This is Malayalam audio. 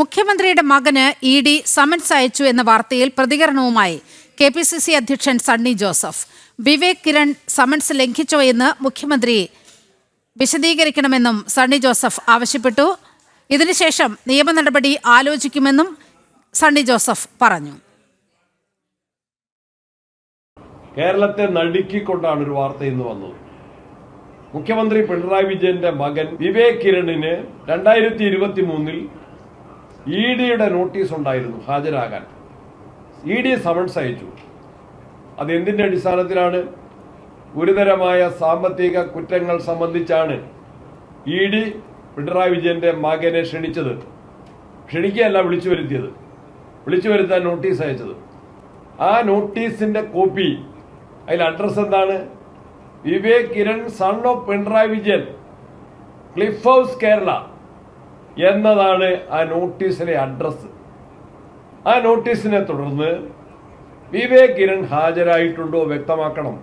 മുഖ്യമന്ത്രിയുടെ മകന് ED സമൻസ് അയച്ചു എന്ന വാർത്തയിൽ പ്രതികരണവുമായി KPCC അധ്യക്ഷൻ സണ്ണി ജോസഫ്. വിവേക് കിരൺ സമൻസ് ലംഘിച്ചോ എന്ന് മുഖ്യമന്ത്രി വിശദീകരിക്കണമെന്നും സണ്ണി ജോസഫ് ആവശ്യപ്പെട്ടു. ഇതിനുശേഷം നിയമ നടപടി ആലോചിക്കുമെന്നും സണ്ണി ജോസഫ് പറഞ്ഞു. കേരളത്തെ നടുക്കിക്കൊണ്ടാണ് ഒരു വാർത്ത ഇന്ന് വന്നത്. മുഖ്യമന്ത്രി പിണറായി വിജയന്റെ മകൻ വിവേക് കിരണിന് 2023 EDയുടെ നോട്ടീസ് ഉണ്ടായിരുന്നു ഹാജരാകാൻ. ED സമൻസ് അയച്ചു. അതെന്തിന്റെ അടിസ്ഥാനത്തിലാണ്? ഗുരുതരമായ സാമ്പത്തിക കുറ്റങ്ങൾ സംബന്ധിച്ചാണ് ED പിണറായി വിജയന്റെ മകനെ ക്ഷണിച്ചത്. ക്ഷണിക്കുകയല്ല, വിളിച്ചു വരുത്തിയത്. വിളിച്ചു വരുത്താൻ നോട്ടീസ് അയച്ചത്. ആ നോട്ടീസിന്റെ കോപ്പി, അതിൽ അഡ്രസ് എന്താണ്? Vivek Kiran son of Pinarayi Vijayan, Cliff House, Kerala എന്നതാണ് ആ നോട്ടീസിലെ അഡ്രസ്. ആ നോട്ടീസിനെ തുടർന്ന് വിവേക് കിരൺ ഹാജരായിട്ടുണ്ടോ വ്യക്തമാക്കണം.